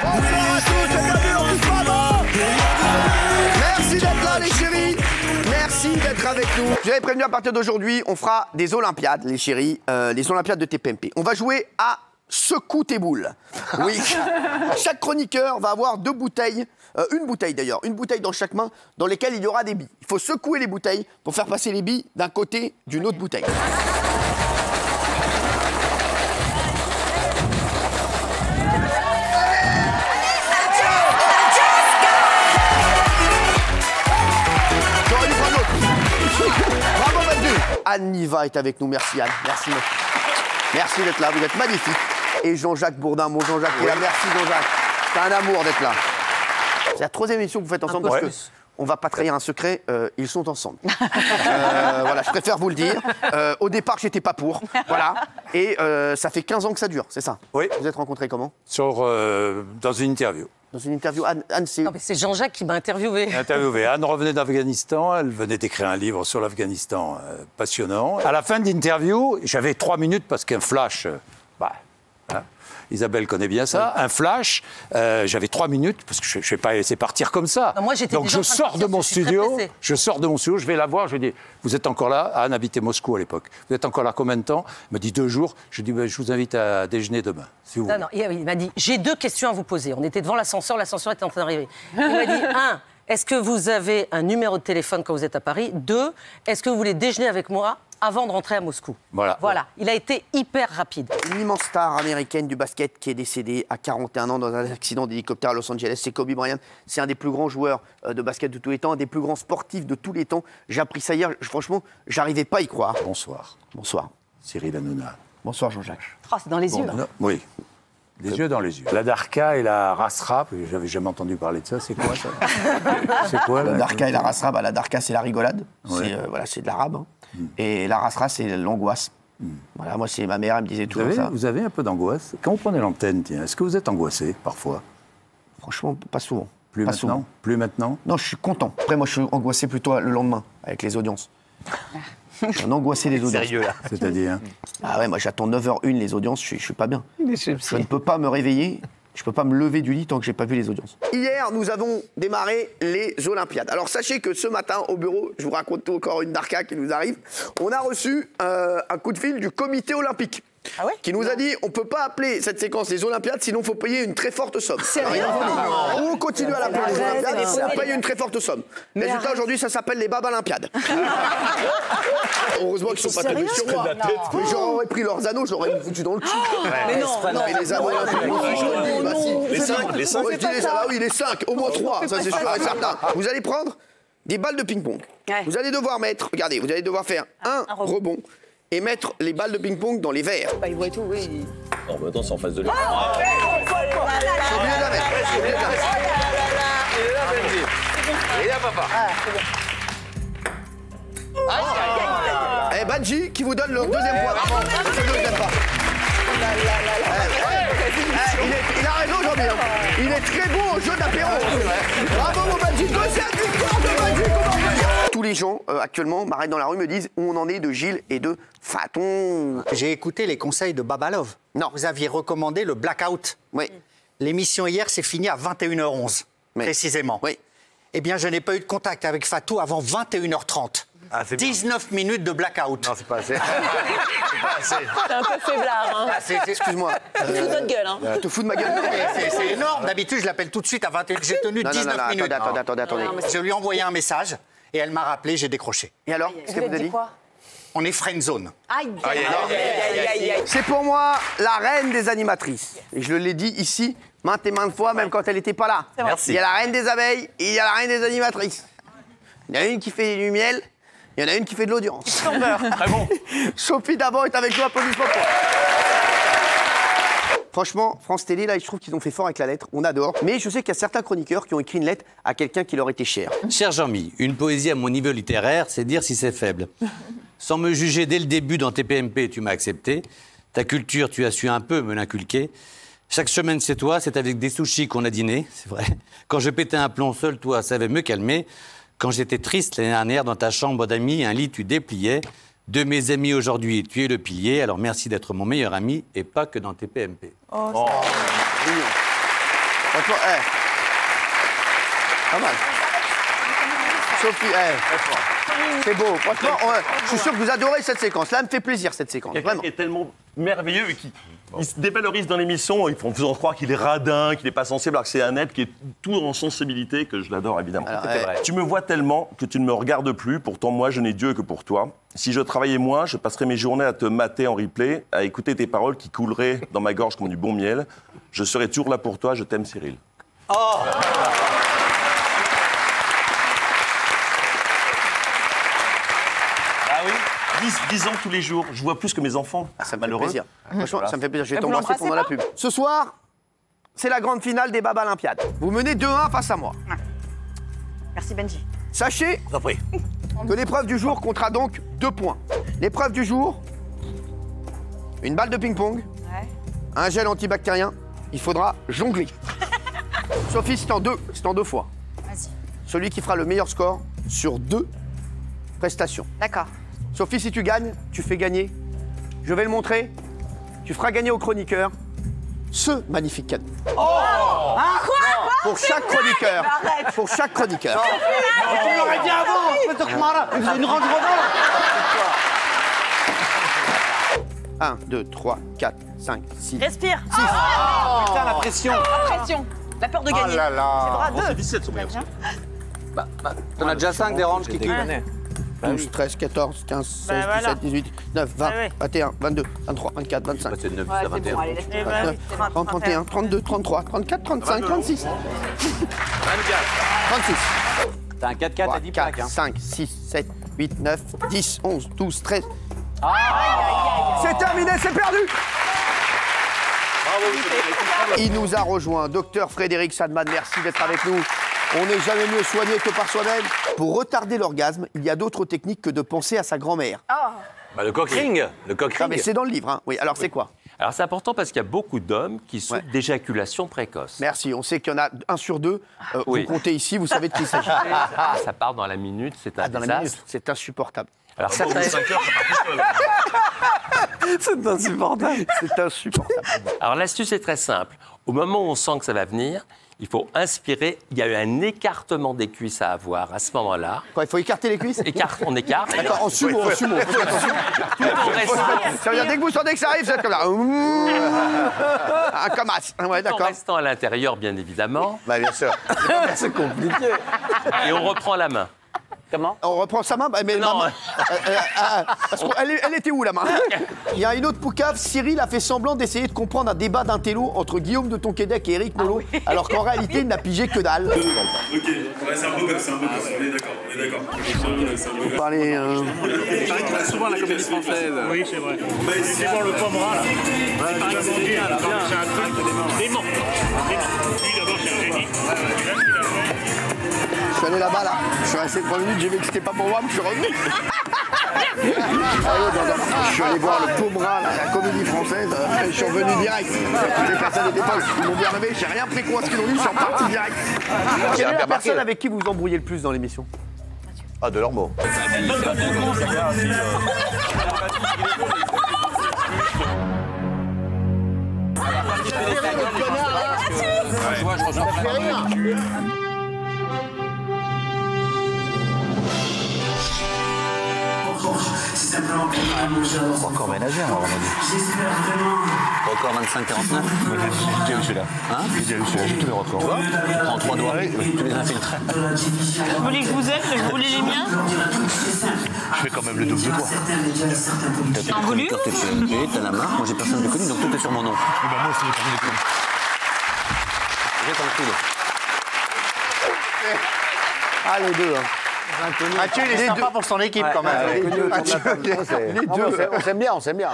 Bonsoir à tous et bienvenue dans Tous Bravo. Merci d'être là les chéris. Merci d'être avec nous. Je vous avais prévenu, à partir d'aujourd'hui, on fera des Olympiades, les chéris, les Olympiades de TPMP. On va jouer à Secoue tes boules. Oui. Chaque chroniqueur va avoir deux bouteilles, une bouteille d'ailleurs, une bouteille dans chaque main, dans lesquelles il y aura des billes. Il faut secouer les bouteilles pour faire passer les billes d'un côté d'une autre bouteille. Anne Niva est avec nous, merci Anne, merci. Merci d'être là, vous êtes magnifique. Et Jean-Jacques Bourdin, mon Jean-Jacques qui est là, merci Jean-Jacques. C'est un amour d'être là. C'est la troisième émission que vous faites ensemble parce que on va pas trahir un secret, ils sont ensemble. Voilà, je préfère vous le dire. Au départ, j'étais pas pour, voilà. Et ça fait 15 ans que ça dure, c'est ça? Oui. Vous êtes rencontrés comment? Dans une interview. Dans une interview, Anne c'est... Non, mais c'est Jean-Jacques qui m'a interviewé. Anne revenait d'Afghanistan, elle venait d'écrire un livre sur l'Afghanistan passionnant. À la fin de l'interview, j'avais 3 minutes parce qu'un flash, Isabelle connaît bien ça, un flash, j'avais 3 minutes parce que je ne vais pas laisser partir comme ça. Non, moi, donc je sors de mon studio, je vais la voir, je lui dis, vous êtes encore là? Anne habitait Moscou à l'époque. Vous êtes encore là combien de temps? Elle me dit 2 jours. Je dis, je vous invite à déjeuner demain, si vous voulez. Non, il m'a dit, j'ai 2 questions à vous poser. On était devant l'ascenseur était en train d'arriver. Il m'a dit, 1, est-ce que vous avez un numéro de téléphone quand vous êtes à Paris? 2, est-ce que vous voulez déjeuner avec moi avant de rentrer à Moscou? Voilà. Il a été hyper rapide. Une immense star américaine du basket qui est décédée à 41 ans dans un accident d'hélicoptère à Los Angeles, c'est Kobe Bryant. C'est un des plus grands joueurs de basket de tous les temps, un des plus grands sportifs de tous les temps. J'ai appris ça hier, franchement, j'arrivais pas à y croire. Bonsoir. Bonsoir. Cyril Hanouna. Bonsoir Jean-Jacques. Oh, c'est dans les yeux. Oui. Les yeux dans les yeux. La Darka et la Rasrap, j'avais jamais entendu parler de ça, c'est quoi ça? C'est quoi la Darka et la Rasrap? La Darka c'est la rigolade, c'est de l'arabe. Hein. Et la Rasrap c'est l'angoisse. Voilà, moi c'est ma mère, elle me disait toujours ça. Vous avez un peu d'angoisse? Quand vous prenez l'antenne, est-ce que vous êtes angoissé parfois? Franchement, pas souvent. Plus pas maintenant souvent. Plus maintenant? Non, je suis content. Après, moi je suis angoissé plutôt le lendemain, avec les audiences. Je suis un angoissé des audiences. Sérieux là? C'est-à-dire? Ah ouais, moi j'attends 9h01 les audiences, je suis pas bien. Je ne peux pas me réveiller, je ne peux pas me lever du lit tant que j'ai pas vu les audiences. Hier, nous avons démarré les Olympiades. Alors sachez que ce matin, au bureau, je vous raconte encore une Darka qui nous arrive, on a reçu un coup de fil du comité olympique. Ah ouais? Qui nous a dit, on ne peut pas appeler cette séquence les Olympiades, sinon il faut payer une très forte somme. On continue à l'appeler les Olympiades, on paye une très forte somme. Résultat, aujourd'hui, ça s'appelle les Babalympiades. Heureusement qu'ils ne sont pas tombés sur moi. Mais j'aurais pris leurs anneaux, je l'aurais foutu dans le cul. Mais non, Et les anneaux olympiques, les 5. Ah oui, les 5, au moins 3, ça c'est sûr et certain. Vous allez prendre des balles de ping-pong. Vous allez devoir mettre, regardez, vous allez devoir faire un rebond. Et mettre les balles de ping-pong dans les verres. Bah, il voit tout, oui. Non, mais attends, c'est en face de lui. J'ai oublié de la mettre. Il est là, Benji. Il est là, papa. Eh, Benji, qui vous donne le deuxième point. C'est le deuxième pas. Il a raison, Jean-Pierre. Il est très bon au jeu d'apéro. Bravo, mon Benji. Deuxième victoire de Benji. Tous les gens, actuellement, m'arrêtent dans la rue, me disent où on en est de Gilles et de Faton. J'ai écouté les conseils de Babalov. Non. Vous aviez recommandé le blackout. Oui. L'émission hier s'est finie à 21h11, précisément. Oui. Eh bien, je n'ai pas eu de contact avec Fatou avant 21h30. Ah, 19 minutes de blackout. Non, c'est pas assez. C'est un peu faiblard, hein. Excuse-moi. Tu te fous de notre gueule, hein. Tu te fous de ma gueule? C'est énorme. D'habitude, je l'appelle tout de suite à 21h. J'ai tenu 19 minutes. Attendez. Je lui ai envoyé un message et elle m'a rappelé, j'ai décroché. Et alors, qu'est-ce qu'elle vous a dit? On est friendzone. Aïe, aïe, aïe, aïe. C'est pour moi la reine des animatrices. Et je l'ai dit ici maintes et maintes fois, même quand elle n'était pas là. Merci. Il y a la reine des abeilles et il y a la reine des animatrices. Il y en a une qui fait du miel, il y en a une qui fait de l'audience. Très bon. Sophie Davant est avec nous, applaudissements pour elle. Franchement, France Télé, là, je trouve qu'ils ont fait fort avec la lettre, on adore. Mais je sais qu'il y a certains chroniqueurs qui ont écrit une lettre à quelqu'un qui leur était cher. Cher Jean-Mi, une poésie à mon niveau littéraire, c'est dire si c'est faible. Sans me juger dès le début dans TPMP, tu m'as accepté. Ta culture, tu as su un peu me l'inculquer. Chaque semaine, c'est toi, c'est avec des sushis qu'on a dîné, c'est vrai. Quand je pétais un plomb seul, toi, savais me calmer. Quand j'étais triste l'année dernière, dans ta chambre d'amis, un lit tu dépliais. De mes amis aujourd'hui, tu es le pilier. Alors merci d'être mon meilleur ami et pas que dans TPMP. Franchement, pas mal. Sophie, c'est beau. Franchement, je suis sûr que vous adorez cette séquence. Là, elle me fait plaisir, cette séquence. Vraiment. Qui est tellement merveilleux et qui il se dévalorise dans l'émission en faisant croire qu'il est radin, qu'il n'est pas sensible, alors que c'est un être qui est tout en sensibilité, que je l'adore évidemment. Alors, Tu me vois tellement que tu ne me regardes plus, pourtant moi je n'ai Dieu que pour toi. Si je travaillais moins, je passerais mes journées à te mater en replay, à écouter tes paroles qui couleraient dans ma gorge comme du bon miel. Je serai toujours là pour toi, je t'aime Cyril. Oh. Ah oui 10 ans tous les jours, je vois plus que mes enfants. Ça me fait plaisir. Franchement, ça me fait plaisir. Je vais vous t'embrasser l'embrassez pendant la pub. Ce soir, c'est la grande finale des Baba Olympiades. Vous menez 2-1 face à moi. Merci Benji. Sachez que l'épreuve du jour comptera donc 2 points. L'épreuve du jour, une balle de ping-pong, un gel antibactérien, il faudra jongler. Sophie, c'est en deux fois. Vas-y. Celui qui fera le meilleur score sur 2 prestations. D'accord. Sophie, si tu gagnes, tu fais gagner. Je vais le montrer. Tu feras gagner au chroniqueur ce magnifique cadeau. Pour chaque chroniqueur. Pour chaque chroniqueur. Tu me l'aurais dit avant, Peter Kumara. Vous avez une Range Rover. 1, 2, 3, 4, 5, 6. Respire. Putain, la pression. La pression. La peur de gagner. Oh là là. C'est bras 2. C'est 17 son meilleur score. T'en as déjà 5 des ranges qui cliquent. 12, 13, 14, 15, 16, 17, 18, 19, 20, 21, 22, 23, 24, 25, C'est de 9 Ouais, à c'est bon, 21. allez, laisse-moi. 29, 30, 31, 32, 33, 34, 35, 36. 36. T'as un 4-4 3, à 10 4, plaques. 5, 6, 7, 8, 9, 10, 11, 12, 13. C'est terminé, c'est perdu. Il nous a rejoint, docteur Frédéric Sandman, merci d'être avec nous. On n'est jamais mieux soigné que par soi-même. Pour retarder l'orgasme, il y a d'autres techniques que de penser à sa grand-mère. Bah, le cock ring. Le cock Ah, mais ring. c'est dans le livre, hein. Oui, alors c'est quoi? Alors c'est important parce qu'il y a beaucoup d'hommes qui souffrent d'éjaculation précoce. Merci, on sait qu'il y en a 1 sur 2. Oui. Vous comptez ici, vous savez de qui il s'agit. Ça part dans la minute, c'est un Dans la désastre. minute, c'est insupportable. Alors certains... C'est insupportable. C'est insupportable. Alors l'astuce est très simple. Au moment où on sent que ça va venir, il faut inspirer. Il y a eu un écartement des cuisses à avoir à ce moment-là. Quoi, il faut écarter les cuisses? On écarte. D'accord, en sumo, en sumo. Tout en restant, Ça veut dire, dès que vous sentez que ça arrive, vous êtes comme là. Un comme as. Ouais, tout en d'accord. restant à l'intérieur, bien évidemment. Bah, bien sûr. C'est compliqué. Et on reprend la main. Comment? On reprend sa main, bah, mais Non. parce elle était où la main? Il y a une autre poucave, Cyril a fait semblant d'essayer de comprendre un débat d'intello entre Guillaume de Tonquédec et Éric Nolot, alors qu'en réalité il n'a pigé que dalle. Ok, ouais, c'est un beau gosse, on est d'accord. Vous parlez. C'est vrai qu'il va souvent à la Comédie Française. Oui, c'est vrai. C'est bon le pomme ras là. C'est pas vraiment bien là. C'est un truc dément. Lui d'abord c'est un génie. Je suis allé là-bas là, je suis resté 3 minutes, j'ai vu que c'était pas pour moi, mais je suis revenu. Je suis allé voir le pauvre rat, là, la Comédie Française, je suis revenu direct. Les personnes n'étaient pas, ils m'ont bien rêvé, j'ai rien pris quoi ce qu'ils ont dit, je suis reparti direct. Quelle est la personne avec qui vous vous embrouillez le plus dans l'émission? Ah, de leurs mots. Encore ménagère, on va dire. Record 25-49. J'ai déjà eu celui-là. Hein? J'ai déjà eu celui-là, j'ai tous les records. Tu prends 3 doigts, tu les infiltres. Vous voulez que je vous aide, mais vous voulez les miens? Je fais quand même le double de toi. En volume? T'as la marque, moi j'ai personne de connu, donc tout est sur mon nom. Et ben moi aussi, j'ai pas de connu. J'ai ton coude. Ah les deux, hein. Mathieu, il est sympa pour son équipe quand même. Les deux. On s'aime bien, on s'aime bien.